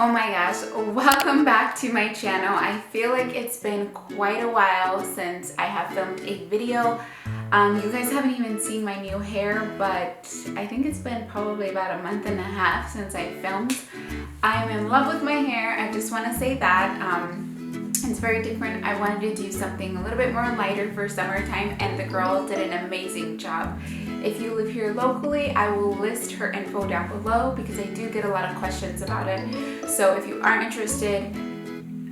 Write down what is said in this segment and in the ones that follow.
Oh my gosh, welcome back to my channel. I feel like it's been quite a while since I have filmed a video. You guys haven't even seen my new hair, but I think it's been probably about a month and a half since I filmed. I'm in love with my hair. I just want to say that. It's very different. I wanted to do something a little bit more lighter for summertime, and the girl did an amazing job. If you live here locally, I will list her info down below because I do get a lot of questions about it. So if you are interested,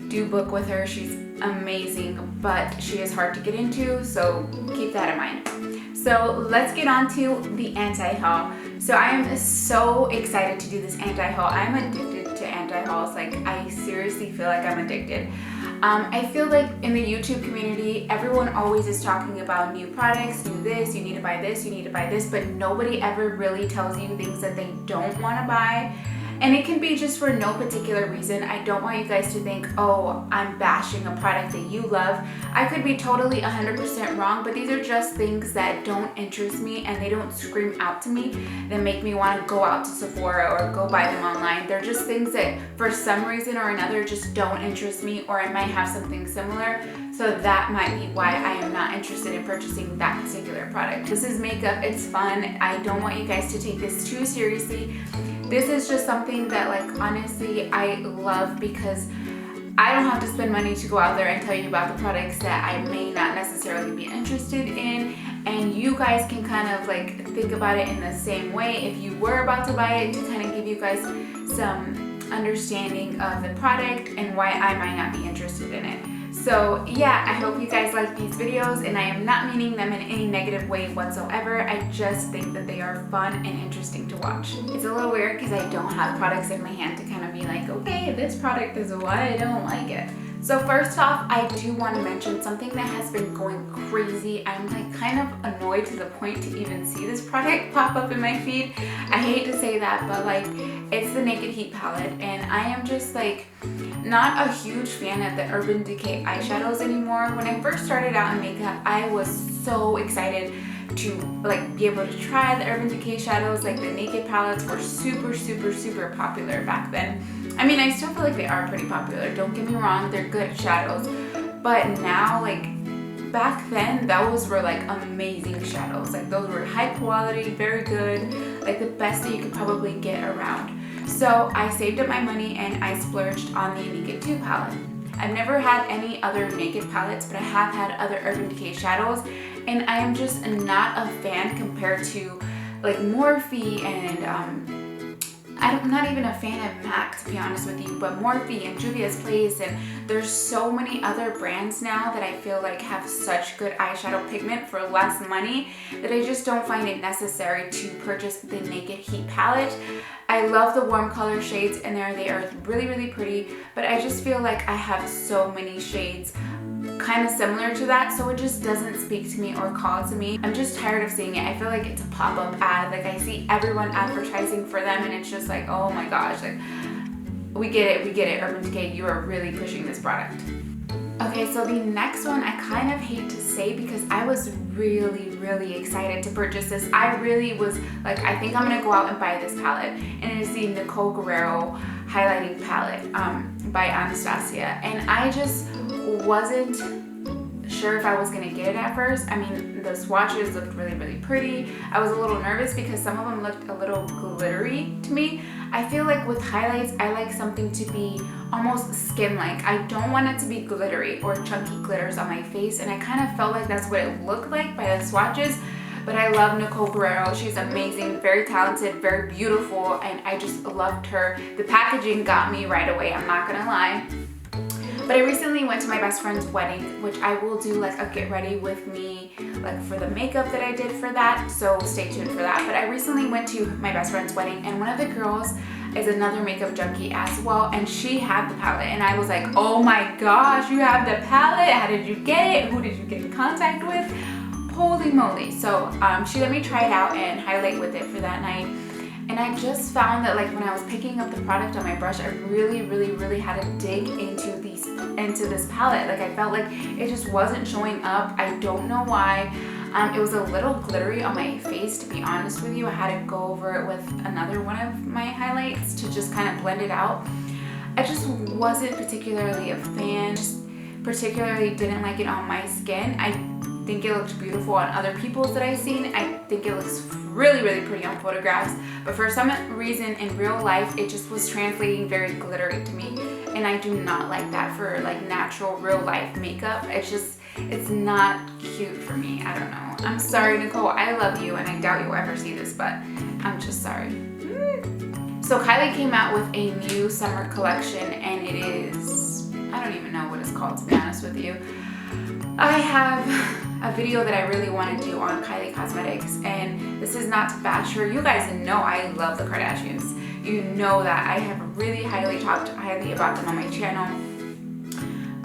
do book with her. She's amazing, but she is hard to get into, so keep that in mind. So let's get on to the anti-haul. So I am so excited to do this anti-haul. I'm addicted to anti-hauls. Like, I seriously feel like I'm addicted. I feel like in the YouTube community, everyone always is talking about new products, do this, you need to buy this, you need to buy this, but nobody ever really tells you things that they don't want to buy. And it can be just for no particular reason. I don't want you guys to think, oh, I'm bashing a product that you love. I could be totally 100% wrong, but these are just things that don't interest me and they don't scream out to me that make me want to go out to Sephora or go buy them online. They're just things that for some reason or another just don't interest me, or I might have something similar. So that might be why I am not interested in purchasing that particular product. This is makeup, it's fun. I don't want you guys to take this too seriously. This is just something that, like, honestly, I love because I don't have to spend money to go out there and tell you about the products that I may not necessarily be interested in. And you guys can kind of like think about it in the same way if you were about to buy it, to kind of give you guys some understanding of the product and why I might not be interested in it. So yeah, I hope you guys like these videos, and I am not meaning them in any negative way whatsoever. I just think that they are fun and interesting to watch. It's a little weird because I don't have products in my hand to kind of be like, okay, this product is why I don't like it. So first off, I do want to mention something that has been going crazy. I'm like kind of annoyed to the point to even see this product pop up in my feed. I hate to say that, but like, it's the Naked Heat palette, and I am just like not a huge fan of the Urban Decay eyeshadows anymore. When I first started out in makeup, I was so excited to like be able to try the Urban Decay shadows. Like, the Naked palettes were super popular back then. I mean, I still feel like they are pretty popular, don't get me wrong, they're good shadows, but now, like, back then, those were like amazing shadows. Like, those were high quality, very good, like the best that you could probably get around. So I saved up my money and I splurged on the Naked 2 palette. I've never had any other Naked palettes, but I have had other Urban Decay shadows, and I am just not a fan compared to like Morphe and I'm not even a fan of MAC, to be honest with you, but Morphe and Juvia's Place, and there's so many other brands now that I feel like have such good eyeshadow pigment for less money that I just don't find it necessary to purchase the Naked Heat palette. I love the warm color shades in there. They are really pretty, but I just feel like I have so many shades kind of similar to that, so it just doesn't speak to me or call to me. I'm just tired of seeing it. I feel like it's a pop-up ad. Like, I see everyone advertising for them, and it's just like, oh my gosh, like, we get it, Urban Decay, you are really pushing this product. Okay, so the next one I kind of hate to say because I was really excited to purchase this. I really was like, I think I'm gonna go out and buy this palette, and it is the Nicole Guerriero highlighting palette by Anastasia, and I just wasn't sure if I was gonna get it at first. I mean, the swatches looked really pretty. I was a little nervous because some of them looked a little glittery to me. I feel like with highlights, I like something to be almost skin-like. I don't want it to be glittery or chunky glitters on my face, and I kind of felt like that's what it looked like by the swatches. But I love Nicole Guerriero. She's amazing, very talented, very beautiful, and I just loved her. The packaging got me right away, I'm not gonna lie. But I recently went to my best friend's wedding, which I will do like a get ready with me, like for the makeup that I did for that, so stay tuned for that. But I recently went to my best friend's wedding, and one of the girls is another makeup junkie as well, and she had the palette, and I was like, oh my gosh, you have the palette? How did you get it? Who did you get in contact with? Holy moly. So she let me try it out and highlight with it for that night. And I just found that, like, when I was picking up the product on my brush, I really had to dig into this palette. Like, I felt like it just wasn't showing up. I don't know why. It was a little glittery on my face, to be honest with you. I had to go over it with another one of my highlights to just kind of blend it out. I just wasn't particularly a fan, just particularly didn't like it on my skin. I think it looked beautiful on other people's that I've seen. I think it looks really, really pretty on photographs, but for some reason in real life, it just was translating very glittery to me. And I do not like that for like natural real life makeup. It's not cute for me. I don't know. I'm sorry, Nicole. I love you and I doubt you'll ever see this, but I'm just sorry. So Kylie came out with a new summer collection and it is, I don't even know what it's called, to be honest with you. I have a video that I really want to do on Kylie Cosmetics, and this is not to bash her. You guys know I love the Kardashians. You know that I have really talked highly about them on my channel.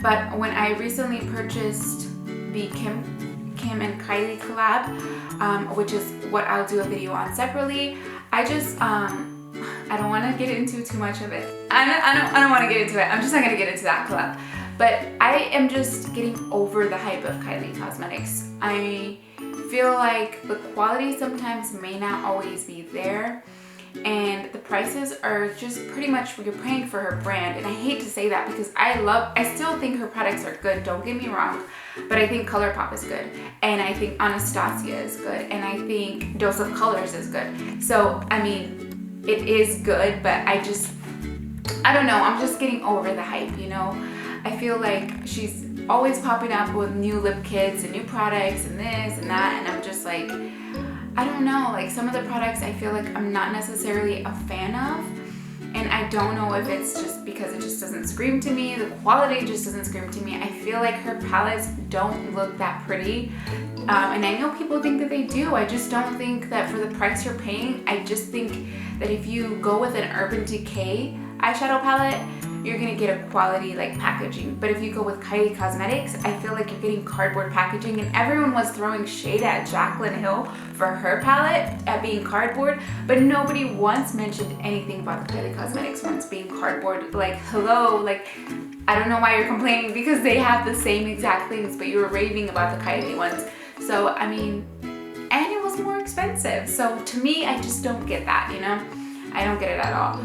But when I recently purchased the Kim and Kylie collab, which is what I'll do a video on separately, I just I don't want to get into too much of it. I don't want to get into it. I'm just not going to get into that collab. But I am just getting over the hype of Kylie Cosmetics. I feel like the quality sometimes may not always be there, and the prices are just pretty much you're paying for her brand. And I hate to say that because I still think her products are good, don't get me wrong, but I think ColourPop is good, and I think Anastasia is good, and I think Dose of Colors is good. So I mean, it is good, but I don't know, I'm just getting over the hype, you know? I feel like she's always popping up with new lip kits and new products and this and that, and I'm just like, I don't know, like some of the products I feel like I'm not necessarily a fan of, and I don't know if it's just because it just doesn't scream to me, the quality just doesn't scream to me. I feel like her palettes don't look that pretty, and I know people think that they do. I just don't think that for the price you're paying. I just think that if you go with an Urban Decay eyeshadow palette, you're gonna get a quality like packaging. But if you go with Kylie Cosmetics, I feel like you're getting cardboard packaging, and everyone was throwing shade at Jaclyn Hill for her palette at being cardboard, but nobody once mentioned anything about the Kylie Cosmetics ones being cardboard. Like, hello, like, I don't know why you're complaining because they have the same exact things, but you were raving about the Kylie ones. So, I mean, and it was more expensive. So to me, I just don't get that, you know? I don't get it at all.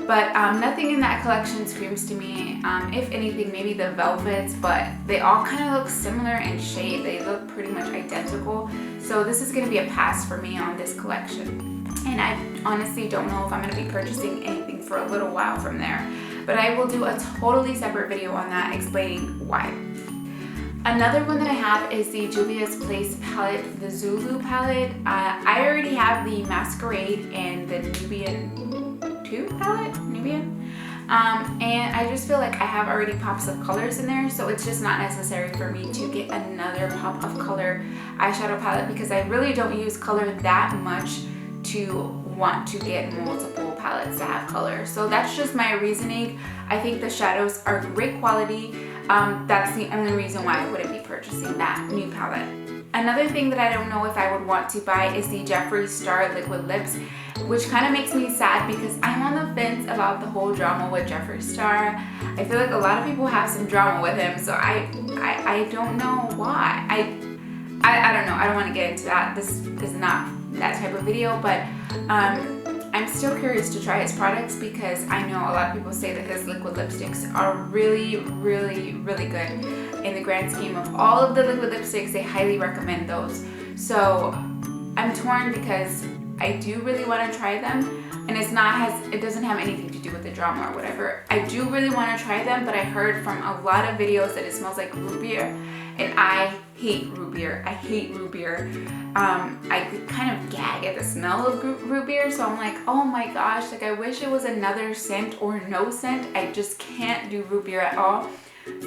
But nothing in that collection screams to me. If anything, maybe the velvets, but they all kind of look similar in shade. They look pretty much identical. So this is gonna be a pass for me on this collection. And I honestly don't know if I'm gonna be purchasing anything for a little while from there. But I will do a totally separate video on that explaining why. Another one that I have is the Juvia's Place palette, the Zulu palette. I already have the Masquerade and the Nubian 2 palette, and I just feel like I have already pops of colors in there, so it's just not necessary for me to get another pop of color eyeshadow palette because I really don't use color that much to want to get multiple palettes that have color. So that's just my reasoning. I think the shadows are great quality. That's the only reason why I wouldn't be purchasing that new palette. Another thing that I don't know if I would want to buy is the Jeffree Star liquid lips, which kind of makes me sad because I'm on the fence about the whole drama with Jeffree Star. I feel like a lot of people have some drama with him, so I don't know why. I don't know. I don't want to get into that. This is not that type of video, but I'm still curious to try his products because I know a lot of people say that his liquid lipsticks are really, really, really good. In the grand scheme of all of the liquid lipsticks, they highly recommend those. So I'm torn because I do really want to try them, and it doesn't have anything to do with the drama or whatever. I do really want to try them, but I heard from a lot of videos that it smells like root beer, and I hate root beer. I hate root beer. I kind of gag at the smell of root beer, so I'm like, oh my gosh, like I wish it was another scent or no scent. I just can't do root beer at all.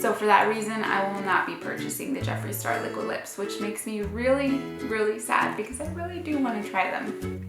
So for that reason, I will not be purchasing the Jeffree Star liquid lips, which makes me really, really sad because I really do want to try them.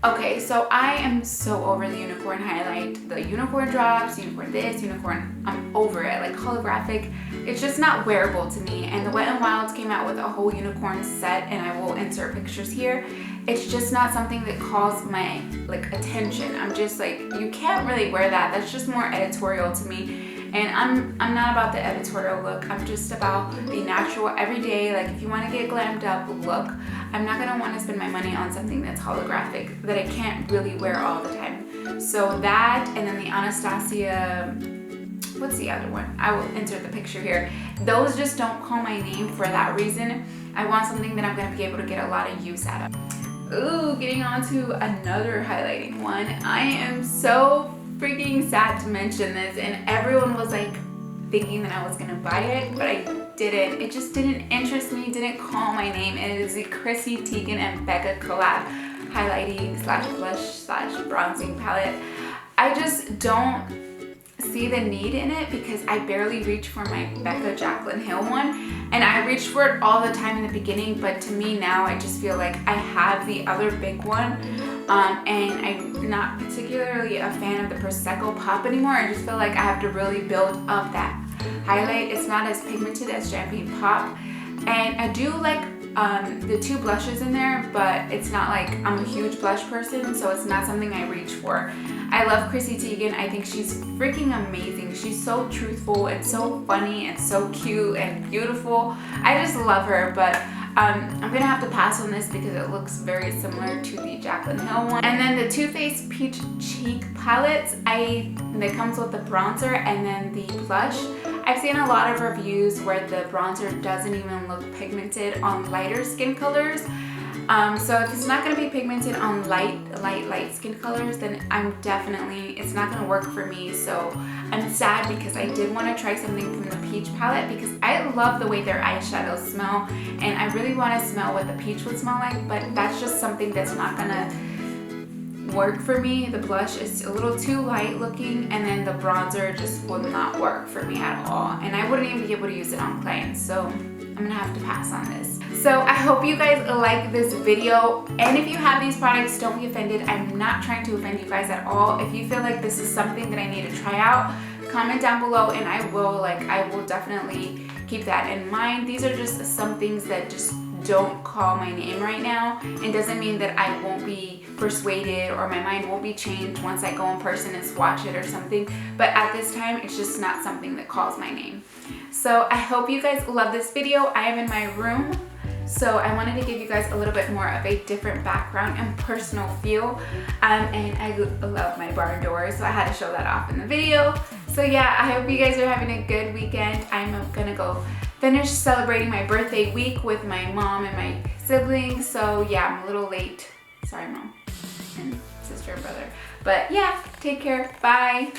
Okay, so I am so over the unicorn highlight. The unicorn drops, unicorn this, unicorn, I'm over it. Like holographic, it's just not wearable to me. And the Wet n Wilds came out with a whole unicorn set, and I will insert pictures here. It's just not something that calls my attention. I'm just like, you can't really wear that. That's just more editorial to me. And I'm not about the editorial look. I'm just about the natural, everyday, like if you want to get glammed up look. I'm not gonna want to spend my money on something that's holographic that I can't really wear all the time. So that, and then the Anastasia what's the other one? I will insert the picture here. Those just don't call my name for that reason. I want something that I'm gonna be able to get a lot of use out of. Ooh, getting on to another highlighting one. I am so freaking sad to mention this, and everyone was like thinking that I was gonna buy it, but I didn't. It just didn't interest me, didn't call my name. It is the Chrissy, Teigen, and Becca collab highlighting slash blush slash bronzing palette. I just don't see the need in it because I barely reach for my Becca Jaclyn Hill one, and I reached for it all the time in the beginning, but to me now I just feel like I have the other big one, and I'm not particularly a fan of the Prosecco Pop anymore. I just feel like I have to really build up that highlight. It's not as pigmented as Champagne Pop, and I do like the two blushes in there, but it's not like I'm a huge blush person, so it's not something I reach for. I love Chrissy Teigen. I think she's freaking amazing. She's so truthful and so funny and so cute and beautiful. I just love her, but I'm gonna have to pass on this because it looks very similar to the Jaclyn Hill one. And then the Too Faced Peach Cheek palettes, that comes with the bronzer and then the blush. I've seen a lot of reviews where the bronzer doesn't even look pigmented on lighter skin colors. So if it's not going to be pigmented on light skin colors, then it's not going to work for me. So I'm sad because I did want to try something from the peach palette because I love the way their eyeshadows smell, and I really want to smell what the peach would smell like, but that's just something that's not going to work for me. The blush is a little too light looking, and then the bronzer just will not work for me at all, and I wouldn't even be able to use it on clients, so I'm gonna have to pass on this. So I hope you guys like this video, and if you have these products, don't be offended. I'm not trying to offend you guys at all. If you feel like this is something that I need to try out, comment down below and I will definitely keep that in mind. These are just some things that just don't call my name right now. It doesn't mean that I won't be persuaded or my mind won't be changed once I go in person and swatch it or something, but at this time it's just not something that calls my name. So I hope you guys love this video. I am in my room, so I wanted to give you guys a little bit more of a different background and personal feel, and I love my barn door, so I had to show that off in the video. So yeah, I hope you guys are having a good weekend. I'm gonna go finish celebrating my birthday week with my mom and my siblings, so yeah, I'm a little late. Sorry, mom and sister and brother. But yeah, take care. Bye.